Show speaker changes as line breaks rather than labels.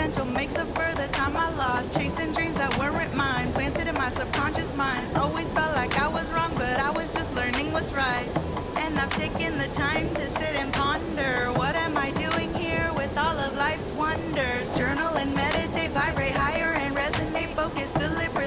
potential makes up for the time I lost. Chasing dreams that weren't mine, planted in my subconscious mind. Always felt like I was wrong, but I was just learning what's right. And I've taken the time to sit and ponder. What am I doing here with all of life's wonders? Journal and meditate, vibrate higher and resonate. Focus deliberately.